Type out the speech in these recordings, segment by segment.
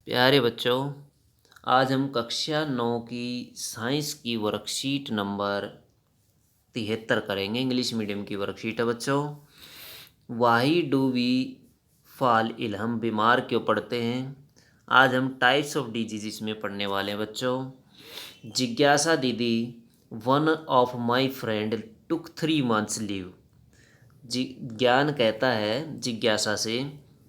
प्यारे बच्चों, आज हम कक्षा 9 की साइंस की वर्कशीट नंबर 73 करेंगे। इंग्लिश मीडियम की वर्कशीट है बच्चों। Why do we fall ill, हम बीमार क्यों पड़ते हैं। आज हम टाइप्स ऑफ डिजीज इसमें पढ़ने वाले हैं बच्चों। जिज्ञासा दीदी, one of my friend took 3 months leave. ज्ञान कहता है जिज्ञासा से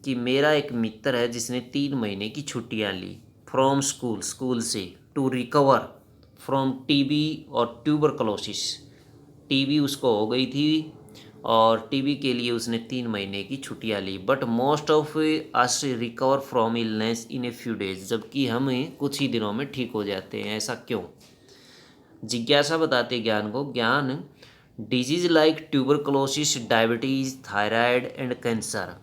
कि मेरा एक मित्र है जिसने 3 महीने की छुट्टियां ली फ्रॉम स्कूल से टू रिकवर फ्रॉम टीबी और ट्यूबरकुलोसिस। टीबी उसको हो गई थी और टीबी के लिए उसने 3 महीने की छुट्टियां ली। But most of us recover from illness in a few days, जबकि हम कुछ ही दिनों में ठीक हो जाते हैं। ऐसा क्यों। जिज्ञासा बताते ज्ञान को। ज्ञान, disease like tuberculosis, diabetes, thyroid and cancer.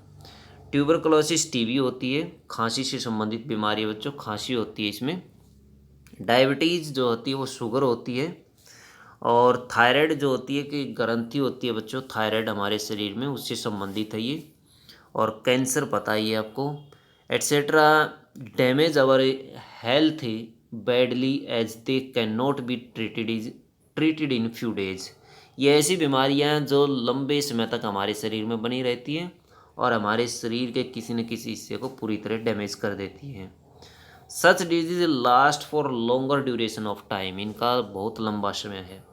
Tuberculosis TB होती है, खांसी से संबंधित बीमारी है बच्चों, खांसी होती है इसमें। डायबिटीज़ जो होती है वो शुगर होती है। और थायराइड जो होती है कि ग्रंथि होती है बच्चों, थायराइड हमारे शरीर में, उससे संबंधित है ये। और कैंसर पता ही है आपको, et cetera. Damage our health badly as they can not be treated in few days. ये ऐसी बीमारियां हैं जो लंबे समय तक हमारे शरीर में बनी रहती हैं और हमारे शरीर के किसी न किसी हिस्से को पूरी तरह डैमेज कर देती हैं। Such disease last for longer duration of time, इनका बहुत लंबा समय है।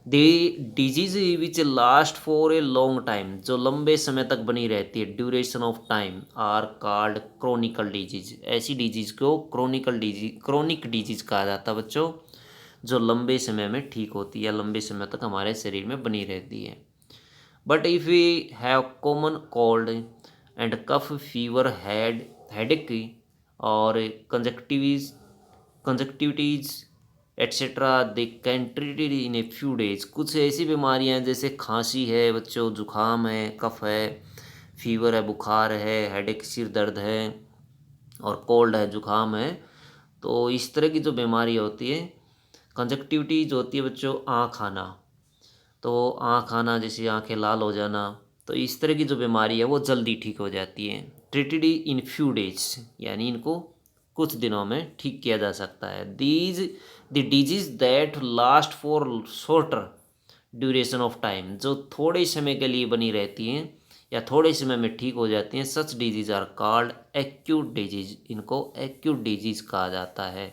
The disease which last for a long time, जो लंबे समय तक बनी रहती है, duration of time, are called chronical disease. ऐसी डिजीज को क्रोनिक डिजीज कहा जाता है बच्चों, जो लंबे समय में ठीक होती है या लंबे समय तक हमारे शरीर में बनी रहती है। But if we have common cold and cough, fever, headache और conjunctivitis etcetera, they can treated in a few days. कुछ ऐसी बीमारियां हैं जैसे खांसी है बच्चों, जुखाम है, कफ है, फीवर है, बुखार है, हेडेक सिर दर्द है, और कोल्ड है, जुखाम है। तो इस तरह की जो बीमारी होती है, कंजक्टिविटीज होती है बच्चों, आँख आना। तो आँख आना जैसे आँखें लाल हो जाना, तो इस तरह की जो बीमारी है वो जल्दी ठीक हो जाती है। ट्रीटेड इन फ्यू डेज, यानी इनको कुछ दिनों में ठीक किया जा सकता है। These the disease that last for shorter duration of time, जो थोड़े समय के लिए बनी रहती हैं या थोड़े समय में ठीक हो जाती हैं, such disease are called acute disease. इनको एक्यूट डिजीज कहा जाता है।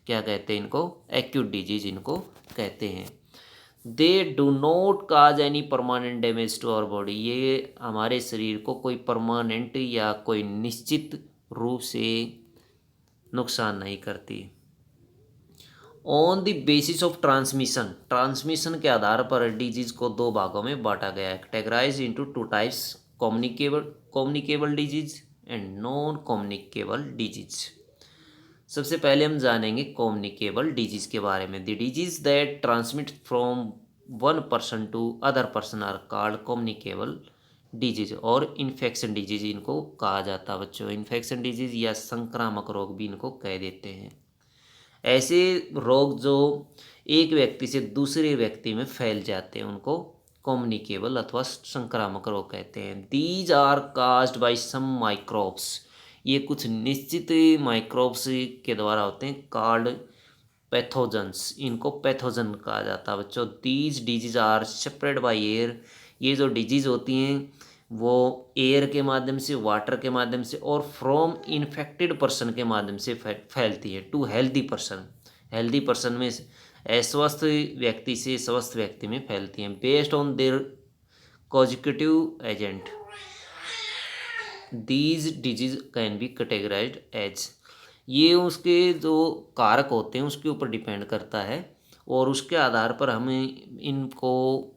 क्या कहते हैं इनको? एक्यूट डिजीज इनको कहते हैं। They do not cause any permanent damage to our body, ये हमारे शरीर को कोई परमानेंट या कोई निश्चित रूप से नुकसान नहीं करती। On the basis of transmission, transmission के आधार पर डिजीज को 2 भागों में बांटा गया है, categorise into 2 types, communicable disease and non communicable disease. सबसे पहले हम जानेंगे कम्युनिकेबल डिजीज के बारे में। The disease that transmit from one person to other person are called communicable disease, और इन्फेक्शन डिजीज इनको कहा जाता है बच्चों। इन्फेक्शन डिजीज या संक्रामक रोग भी इनको कह देते हैं। ऐसे रोग जो एक व्यक्ति से दूसरे व्यक्ति में फैल जाते हैं उनको कम्युनिकेबल अथवा संक्रामक रोग कहते हैं। These are caused by some microbes, ये कुछ निश्चित माइक्रोब्स के द्वारा होते हैं, कॉल्ड पैथोजन्स, इनको पैथोजन कहा जाता है बच्चों। These disease are spread by air, ये जो डिजीज होती हैं वो एयर के माध्यम से, वाटर के माध्यम से और फ्रॉम इन्फेक्टेड पर्सन के माध्यम से फैलती है to healthy person. Healthy person में अस्वस्थ व्यक्ति से स्वस्थ व्यक्ति में फैलती हैं। Based on their causative agent, these disease can be categorised as, ये उसके जो कारक होते हैं उसके ऊपर डिपेंड करता है और उसके आधार पर हम इनको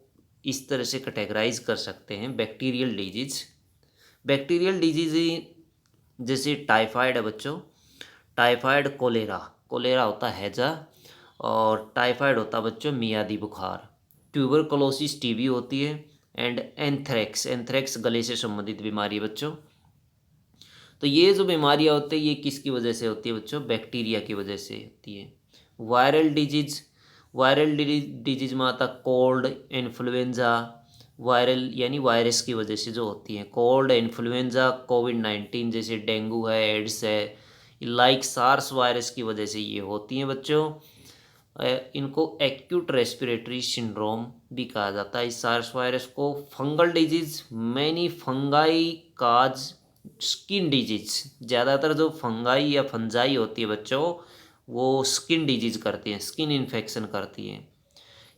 इस तरह से कैटेगराइज कर सकते हैं। बैक्टीरियल डिजीज, बैक्टीरियल डिजीज जैसे टाइफाइड है बच्चों, टाइफाइड, कोलेरा, कोलेरा होता है हैजा, और टाइफाइड होता है बच्चों मियादी बुखार। ट्यूबरकुलोसिस टीबी होती है, एंड एंथ्रेक्स, एंथ्रेक्स गले से संबंधित बीमारी है बच्चों। तो ये जो बीमारियाँ होती है ये किसकी वजह से होती है बच्चों? बैक्टीरिया की वजह से होती है। वायरल डिजीज, वायरल डिजीज में आता कोल्ड, इन्फ्लुएंजा, वायरल यानी वायरस की वजह से जो होती है, कोल्ड, इन्फ्लुएंजा, कोविड-19 जैसे डेंगू है, एड्स है, लाइक सार्स वायरस की वजह से ये होती हैं बच्चों। इनको एक्यूट रेस्पिरेटरी सिंड्रोम भी कहा जाता है इस सार्स वायरस को। फंगल डिजीज, मैनी फंगाई काज स्किन डिजीज, ज़्यादातर जो फंगाई या फंजाई होती है बच्चों वो स्किन डिजीज करती हैं, स्किन इन्फेक्शन करती हैं,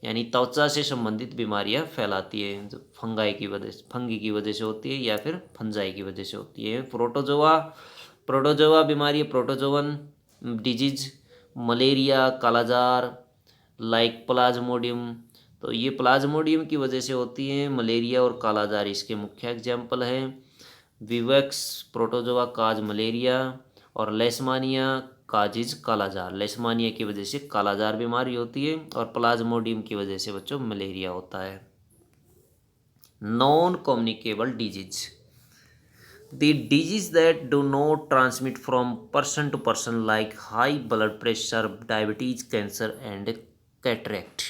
यानी त्वचा से संबंधित बीमारियां फैलाती है, जो फंगाई की वजह से, फंगी की वजह से होती है या फिर फंजाई की वजह से होती है। प्रोटोजोआ, प्रोटोजोआ बीमारी, प्रोटोजोवन डिजीज, मलेरिया, कालाजार, लाइक प्लाज्मोडियम, तो ये प्लाज्मोडियम की वजह से होती हैं। मलेरिया और कालाजार इसके मुख्य एग्जाम्पल हैं। विवैक्स प्रोटोजोआ काज मलेरिया और लेशमानिया काजिज कालाजार, लेशमानिया की वजह से कालाजार बीमारी होती है और प्लाज्मोडियम की वजह से बच्चों मलेरिया होता है। Non communicable disease, the disease that do not transmit from person to person like high blood pressure, diabetes, cancer and cataract।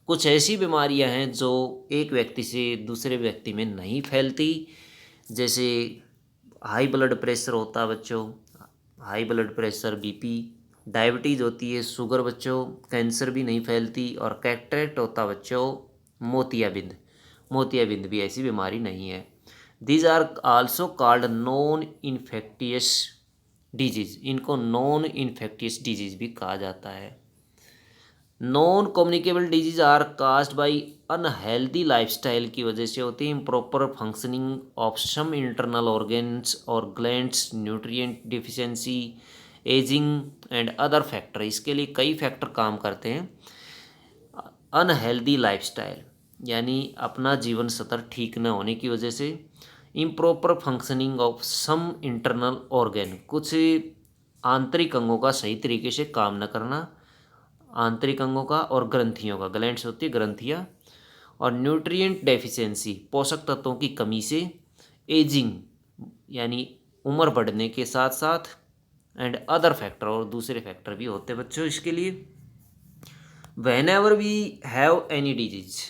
कुछ ऐसी बीमारियां हैं जो एक व्यक्ति से दूसरे व्यक्ति में नहीं फैलती, जैसे हाई ब्लड प्रेशर होता है बच्चों, high blood pressure BP, diabetes होती है शुगर बच्चों, कैंसर भी नहीं फैलती, और कैटरेक्ट होता बच्चों मोतियाबिंद, मोतियाबिंद भी ऐसी बीमारी नहीं है। These are also called non infectious disease, इनको नॉन इन्फेक्टियस डिजीज भी कहा जाता है। Non communicable disease are caused by unhealthy lifestyle की वजह से होती है, improper functioning of some internal organs और glands, nutrient deficiency, ageing and other factor, इसके लिए कई फैक्टर काम करते हैं। अनहेल्दी लाइफस्टाइल यानी अपना जीवन स्तर ठीक न होने की वजह से, improper functioning of some internal organ, कुछ आंतरिक अंगों का सही तरीके से काम न करना, आंतरिक अंगों का और ग्रंथियों का, ग्लैंड्स होती है ग्रंथियाँ, और न्यूट्रिएंट डेफिशिएंसी पोषक तत्वों की कमी से, एजिंग यानी उम्र बढ़ने के साथ साथ, एंड अदर फैक्टर, और दूसरे फैक्टर भी होते हैं बच्चों इसके लिए। Whenever we have any disease,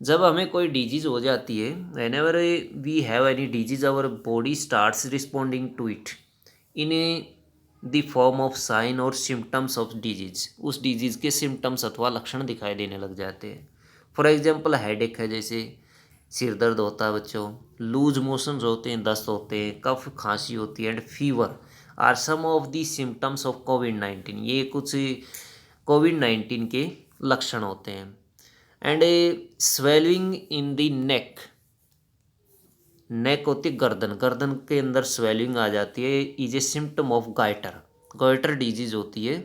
जब हमें कोई डिजीज हो जाती है, whenever we have any disease our body starts responding to it in the form of sign और सिम्टम्स ऑफ डिजीज, उस डिजीज के सिम्टम्स अथवा लक्षण दिखाई देने लग जाते हैं। फॉर एग्जाम्पल हेडेक है, जैसे सिर दर्द होता है बच्चों, लूज मोशंस होते हैं, दस्त होते हैं, कफ खांसी होती है, and fever are some of the symptoms of कोविड-19, ये कुछ कोविड-19 के लक्षण होते हैं। And a swelling in the neck, neck होती है गर्दन, गर्दन के अंदर स्वेलिंग आ जाती है, is a symptom of goitre, goitre disease होती है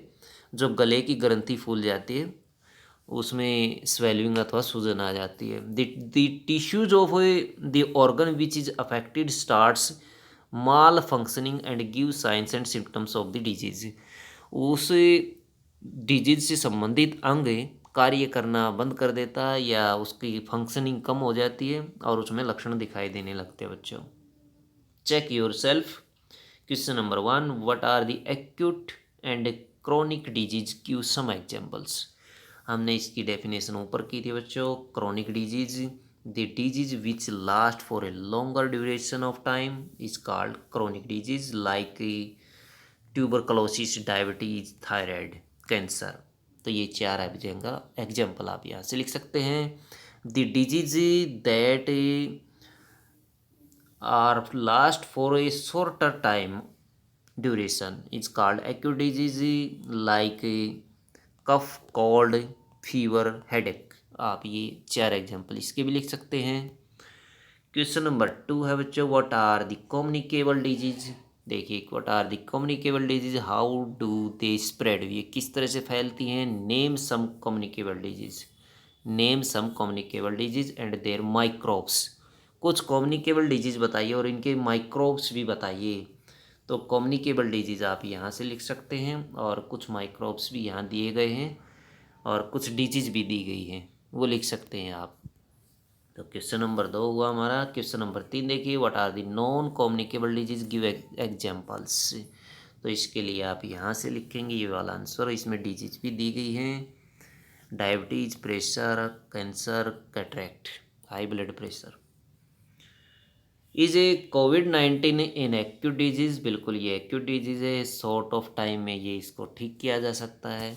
जो गले की ग्रंथि फूल जाती है, उसमें स्वेलिंग अथवा सूजन आ जाती है। The tissues of the organ which is affected starts mall functioning and give science and symptoms of the disease, उस डिजीज से संबंधित अंग कार्य करना बंद कर देता है या उसकी फंक्शनिंग कम हो जाती है और उसमें लक्षण दिखाई देने लगते हैं बच्चों। Check yourself. Question number 1, what are the acute and chronic disease, give some examples. हमने इसकी डेफिनेशन ऊपर की थी बच्चों। Chronic disease, the disease which last for a longer duration of time is called chronic disease, like tuberculosis, diabetes, thyroid, cancer. तो ये 4 example आप यहाँ से लिख सकते हैं। The disease that are last for a shorter time duration is called acute disease, like cough, cold, fever, headache. आप ये 4 एग्जाम्पल इसके भी लिख सकते हैं। क्वेश्चन नंबर 2 है बच्चों, what are the communicable disease. देखिए, what are the communicable disease, how do they spread, ये किस तरह से फैलती हैं। Name some communicable disease, name some communicable disease and their microbes, कुछ कम्युनिकेबल डिजीज बताइए और इनके माइक्रोब्स भी बताइए। तो कम्युनिकेबल डिजीज आप यहाँ से लिख सकते हैं और कुछ माइक्रोब्स भी यहाँ दिए गए हैं और कुछ डिजीज भी दी गई हैं, वो लिख सकते हैं आप। तो क्वेश्चन नंबर 2 हुआ हमारा। क्वेश्चन नंबर 3 देखिए, what are the non communicable disease, give examples. तो इसके लिए आप यहाँ से लिखेंगे ये वाला आंसर, इसमें डिजीज भी दी गई हैं। Diabetes, pressure, cancer, cataract, high blood pressure. Is a covid in acute disease? बिल्कुल ये एक्यूट डिजीज़ है, शॉर्ट ऑफ टाइम में ये इसको ठीक किया जा सकता है।